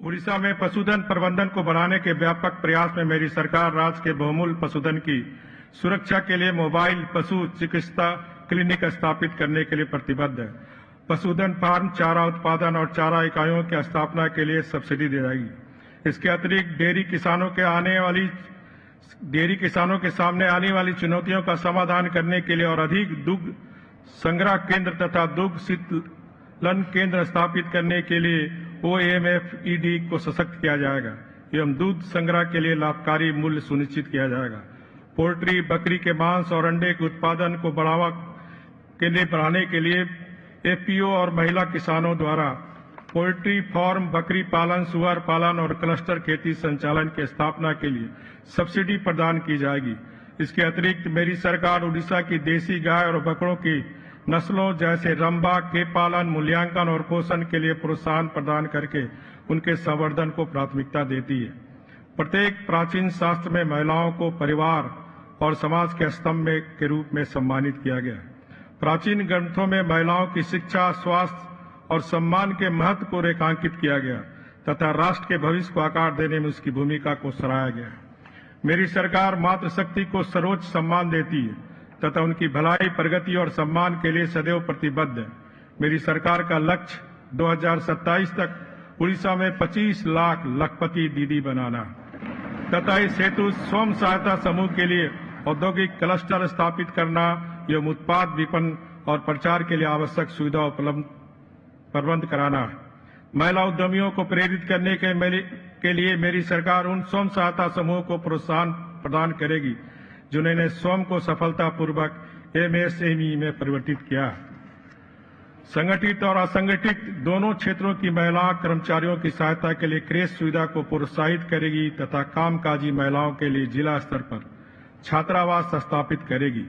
उड़ीसा में पशुधन प्रबंधन को बढ़ाने के व्यापक प्रयास में मेरी सरकार राज्य के बहुमूल्य पशुधन की सुरक्षा के लिए मोबाइल पशु चिकित्सा क्लिनिक स्थापित करने के लिए प्रतिबद्ध है। पशुधन फार्म, चारा उत्पादन और चारा इकाइयों की स्थापना के लिए सब्सिडी दी जाएगी। इसके अतिरिक्त डेयरी किसानों के सामने आने वाली चुनौतियों का समाधान करने के लिए और अधिक दुग्ध संग्रह केंद्र तथा दुग्ध शीतलन केंद्र स्थापित करने के लिए OMFED को सशक्त किया जाएगा एवं दूध संग्रह के लिए लाभकारी मूल्य सुनिश्चित किया जाएगा। पोल्ट्री, बकरी के मांस और अंडे के उत्पादन को बढ़ाने के लिए FPO और महिला किसानों द्वारा पोल्ट्री फार्म, बकरी पालन, सुअर पालन और क्लस्टर खेती संचालन की स्थापना के लिए सब्सिडी प्रदान की जाएगी। इसके अतिरिक्त मेरी सरकार उड़ीसा की देसी गाय और बकरों की नस्लों जैसे रंबा के पालन, मूल्यांकन और पोषण के लिए प्रोत्साहन प्रदान करके उनके संवर्धन को प्राथमिकता देती है। प्रत्येक प्राचीन शास्त्र में महिलाओं को परिवार और समाज के स्तंभ के रूप में सम्मानित किया गया है। प्राचीन ग्रंथों में महिलाओं की शिक्षा, स्वास्थ्य और सम्मान के महत्व को रेखांकित किया गया तथा राष्ट्र के भविष्य को आकार देने में उसकी भूमिका को सराहा गया है। मेरी सरकार मातृशक्ति को सर्वोच्च सम्मान देती है तथा उनकी भलाई, प्रगति और सम्मान के लिए सदैव प्रतिबद्ध है। मेरी सरकार का लक्ष्य 2027 तक उड़ीसा में 25 लाख लखपति दीदी बनाना तथा इस हेतु स्वयं सहायता समूह के लिए औद्योगिक क्लस्टर स्थापित करना एवं उत्पाद विपणन और प्रचार के लिए आवश्यक सुविधा प्रबंध कराना। महिला उद्यमियों को प्रेरित करने के लिए मेरी सरकार उन स्वयं सहायता समूहों को प्रोत्साहन प्रदान करेगी जिन्होंने स्वयं को सफलतापूर्वक MSME में परिवर्तित किया। संगठित और असंगठित दोनों क्षेत्रों की महिला कर्मचारियों की सहायता के लिए क्रेश सुविधा को प्रोत्साहित करेगी तथा कामकाजी महिलाओं के लिए जिला स्तर पर छात्रावास स्थापित करेगी।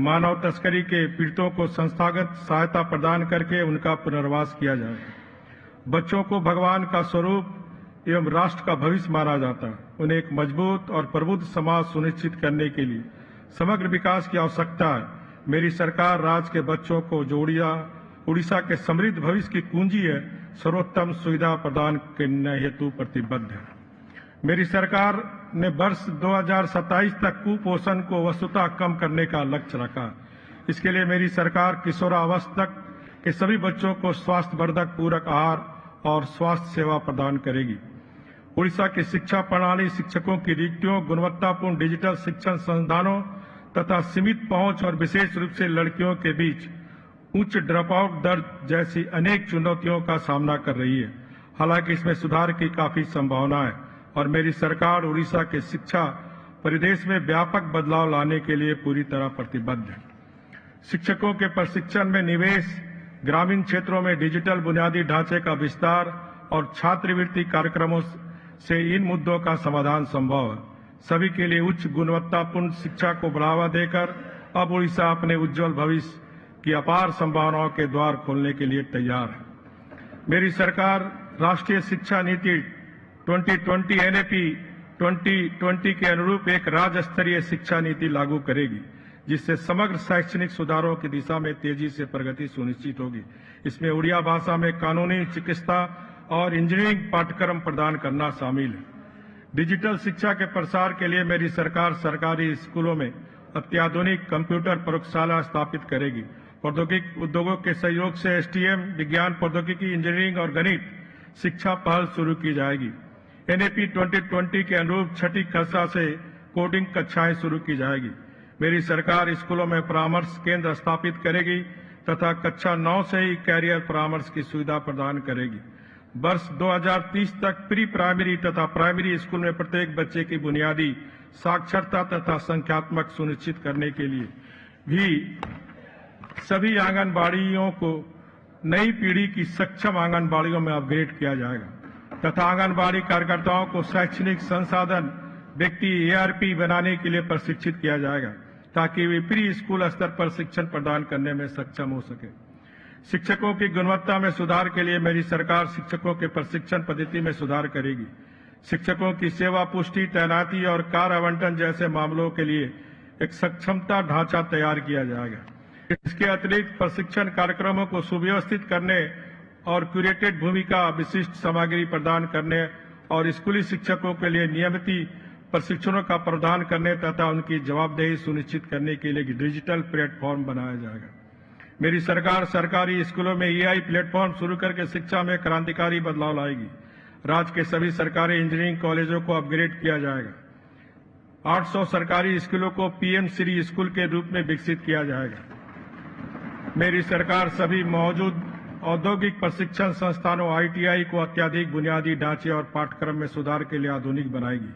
मानव तस्करी के पीड़ितों को संस्थागत सहायता प्रदान करके उनका पुनर्वास किया जाएगा। बच्चों को भगवान का स्वरूप एवं राष्ट्र का भविष्य माना जाता है। उन्हें एक मजबूत और प्रबुद्ध समाज सुनिश्चित करने के लिए समग्र विकास की आवश्यकता है। मेरी सरकार राज्य के बच्चों को जो उड़ीसा के समृद्ध भविष्य की कुंजी है, सर्वोत्तम सुविधा प्रदान करने हेतु प्रतिबद्ध है। मेरी सरकार ने वर्ष 2027 तक कुपोषण को वस्तुतः कम करने का लक्ष्य रखा। इसके लिए मेरी सरकार किशोरावस्था तक के सभी बच्चों को स्वास्थ्यवर्धक पूरक आहार और स्वास्थ्य सेवा प्रदान करेगी। उड़ीसा की शिक्षा प्रणाली शिक्षकों की रिक्तियों, गुणवत्तापूर्ण डिजिटल शिक्षण संसाधनों तथा सीमित पहुंच और विशेष रूप से लड़कियों के बीच उच्च ड्रॉपआउट दर जैसी अनेक चुनौतियों का सामना कर रही है। हालांकि इसमें सुधार की काफी संभावना है और मेरी सरकार उड़ीसा के शिक्षा परिदृश्य में व्यापक बदलाव लाने के लिए पूरी तरह प्रतिबद्ध है। शिक्षकों के प्रशिक्षण में निवेश, ग्रामीण क्षेत्रों में डिजिटल बुनियादी ढांचे का विस्तार और छात्रवृत्ति कार्यक्रमों से इन मुद्दों का समाधान संभव है। सभी के लिए उच्च गुणवत्तापूर्ण शिक्षा को बढ़ावा देकर अब उड़ीसा अपने उज्जवल भविष्य की अपार संभावनाओं के द्वार खोलने के लिए तैयार है। मेरी सरकार राष्ट्रीय शिक्षा नीति 2020 NAP 2020 के अनुरूप एक राज्य स्तरीय शिक्षा नीति लागू करेगी जिससे समग्र शैक्षणिक सुधारों की दिशा में तेजी से प्रगति सुनिश्चित होगी। इसमें उड़िया भाषा में कानूनी, चिकित्सा और इंजीनियरिंग पाठ्यक्रम प्रदान करना शामिल है। डिजिटल शिक्षा के प्रसार के लिए मेरी सरकार सरकारी स्कूलों में अत्याधुनिक कंप्यूटर प्रयोगशाला स्थापित करेगी। प्रौद्योगिकी उद्योगों के सहयोग से STM, विज्ञान, प्रौद्योगिकी, इंजीनियरिंग और गणित शिक्षा पहल शुरू की जाएगी। NAP 2020 के अनुरूप छठी कक्षा से कोडिंग कक्षाएं शुरू की जाएगी। मेरी सरकार स्कूलों में परामर्श केंद्र स्थापित करेगी तथा कक्षा 9 से ही कैरियर परामर्श की सुविधा प्रदान करेगी। वर्ष 2030 तक प्री प्राइमरी तथा प्राइमरी स्कूल में प्रत्येक बच्चे की बुनियादी साक्षरता तथा संख्यात्मक सुनिश्चित करने के लिए भी सभी आंगनबाड़ियों को नई पीढ़ी की सक्षम आंगनबाड़ियों में अपग्रेड किया जाएगा तथा आंगनबाड़ी कार्यकर्ताओं को शैक्षणिक संसाधन व्यक्ति ARP बनाने के लिए प्रशिक्षित किया जाएगा ताकि वे प्री स्कूल स्तर पर शिक्षण प्रदान करने में सक्षम हो सके। शिक्षकों की गुणवत्ता में सुधार के लिए मेरी सरकार शिक्षकों के प्रशिक्षण पद्धति में सुधार करेगी। शिक्षकों की सेवा पुष्टि, तैनाती और कार्य आवंटन जैसे मामलों के लिए एक सक्षमता ढांचा तैयार किया जाएगा। इसके अतिरिक्त प्रशिक्षण कार्यक्रमों को सुव्यवस्थित करने और क्यूरेटेड भूमिका विशिष्ट सामग्री प्रदान करने और स्कूली शिक्षकों के लिए नियमित प्रशिक्षणों का प्रदान करने तथा उनकी जवाबदेही सुनिश्चित करने के लिए डिजिटल प्लेटफॉर्म बनाया जाएगा। मेरी सरकार सरकारी स्कूलों में EI प्लेटफॉर्म शुरू करके शिक्षा में क्रांतिकारी बदलाव लाएगी। राज्य के सभी सरकारी इंजीनियरिंग कॉलेजों को अपग्रेड किया जाएगा। 800 सरकारी स्कूलों को PM श्री स्कूल के रूप में विकसित किया जाएगा। मेरी सरकार सभी मौजूद औद्योगिक प्रशिक्षण संस्थानों ITI को अत्याधिक बुनियादी ढांचे और पाठ्यक्रम में सुधार के लिए आधुनिक बनाएगी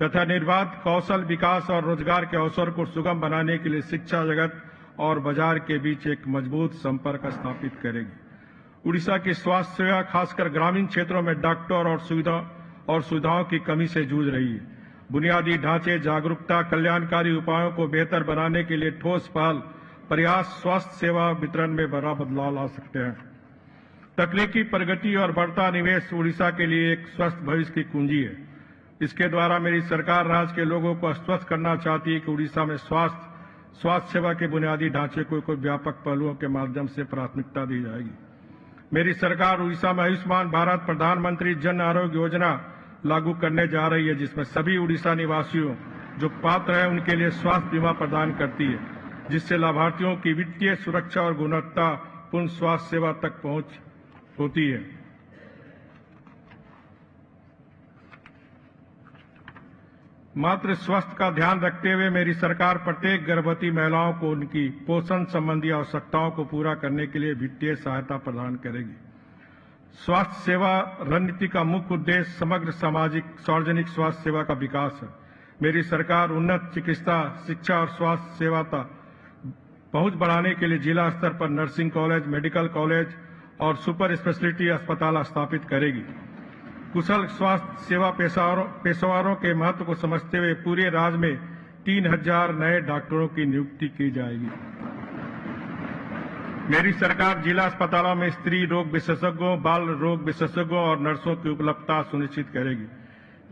तथा निर्बाध कौशल विकास और रोजगार के अवसर को सुगम बनाने के लिए शिक्षा जगत और बाजार के बीच एक मजबूत संपर्क स्थापित करेगी। उड़ीसा की स्वास्थ्य सेवा खासकर ग्रामीण क्षेत्रों में डॉक्टर और सुविधाओं की कमी से जूझ रही है। बुनियादी ढांचे, जागरूकता, कल्याणकारी उपायों को बेहतर बनाने के लिए ठोस पहल प्रयास स्वास्थ्य सेवा वितरण में बड़ा बदलाव ला सकते हैं। तकनीकी प्रगति और बढ़ता निवेश उड़ीसा के लिए एक स्वस्थ भविष्य की कुंजी है। इसके द्वारा मेरी सरकार राज्य के लोगों को आश्वस्त करना चाहती है कि उड़ीसा में स्वास्थ्य सेवा के बुनियादी ढांचे को व्यापक पहलुओं के माध्यम से प्राथमिकता दी जाएगी। मेरी सरकार उड़ीसा में आयुष्मान भारत प्रधानमंत्री जन आरोग्य योजना लागू करने जा रही है, जिसमें सभी उड़ीसा निवासियों जो पात्र हैं उनके लिए स्वास्थ्य बीमा प्रदान करती है, जिससे लाभार्थियों की वित्तीय सुरक्षा और गुणवत्तापूर्ण स्वास्थ्य सेवा तक पहुंच होती है। मातृ स्वास्थ्य का ध्यान रखते हुए मेरी सरकार प्रत्येक गर्भवती महिलाओं को उनकी पोषण संबंधी आवश्यकताओं को पूरा करने के लिए वित्तीय सहायता प्रदान करेगी। स्वास्थ्य सेवा रणनीति का मुख्य उद्देश्य समग्र सार्वजनिक स्वास्थ्य सेवा का विकास है। मेरी सरकार उन्नत चिकित्सा, शिक्षा और स्वास्थ्य सेवा तक पहुंच बढ़ाने के लिए जिला स्तर पर नर्सिंग कॉलेज, मेडिकल कॉलेज और सुपर स्पेशलिटी अस्पताल स्थापित करेगी। कुशल स्वास्थ्य सेवा पेशेवरों के महत्व को समझते हुए पूरे राज्य में 3000 नए डॉक्टरों की नियुक्ति की जाएगी। मेरी सरकार जिला अस्पतालों में स्त्री रोग विशेषज्ञों, बाल रोग विशेषज्ञों और नर्सों की उपलब्धता सुनिश्चित करेगी।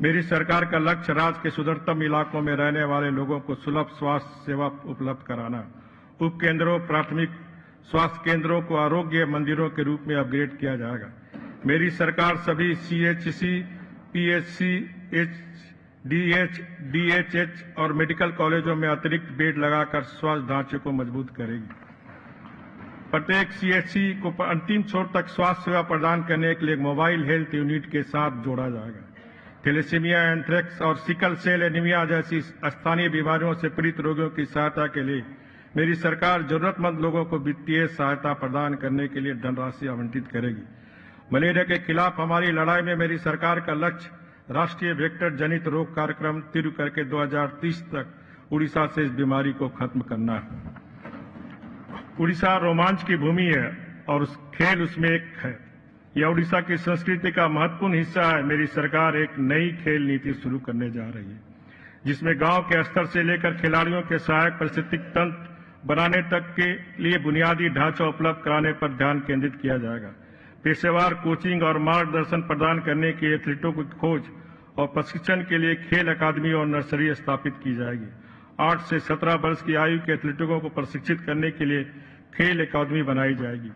मेरी सरकार का लक्ष्य राज्य के सुदूरतम इलाकों में रहने वाले लोगों को सुलभ स्वास्थ्य सेवा उपलब्ध कराना। उप केंद्रों, प्राथमिक स्वास्थ्य केंद्रों को आरोग्य मंदिरों के रूप में अपग्रेड किया जाएगा। मेरी सरकार सभी CHC, PHC, DH, DHH और मेडिकल कॉलेजों में अतिरिक्त बेड लगाकर स्वास्थ्य ढांचे को मजबूत करेगी। प्रत्येक CHC को अंतिम छोर तक स्वास्थ्य सेवा प्रदान करने के लिए मोबाइल हेल्थ यूनिट के साथ जोड़ा जाएगा। थैलेसीमिया, एंथ्रेक्स और सिकल सेल एनीमिया जैसी स्थानीय बीमारियों से पीड़ित रोगियों की सहायता के लिए मेरी सरकार जरूरतमंद लोगों को वित्तीय सहायता प्रदान करने के लिए धनराशि आवंटित करेगी। मलेरिया के खिलाफ हमारी लड़ाई में मेरी सरकार का लक्ष्य राष्ट्रीय वेक्टर जनित रोग कार्यक्रम शुरू करके 2030 तक उड़ीसा से इस बीमारी को खत्म करना है। उड़ीसा रोमांच की भूमि है और खेल उसमें एक है। यह उड़ीसा की संस्कृति का महत्वपूर्ण हिस्सा है। मेरी सरकार एक नई खेल नीति शुरू करने जा रही है, जिसमें गांव के स्तर से लेकर खिलाड़ियों के सहायक पारिस्थितिक तंत्र बनाने तक के लिए बुनियादी ढांचा उपलब्ध कराने पर ध्यान केंद्रित किया जाएगा। पेशेवर कोचिंग और मार्गदर्शन प्रदान करने के एथलीटों की खोज और प्रशिक्षण के लिए खेल अकादमी और नर्सरी स्थापित की जाएगी। 8 से 17 वर्ष की आयु के एथलीटों को प्रशिक्षित करने के लिए खेल अकादमी बनाई जाएगी।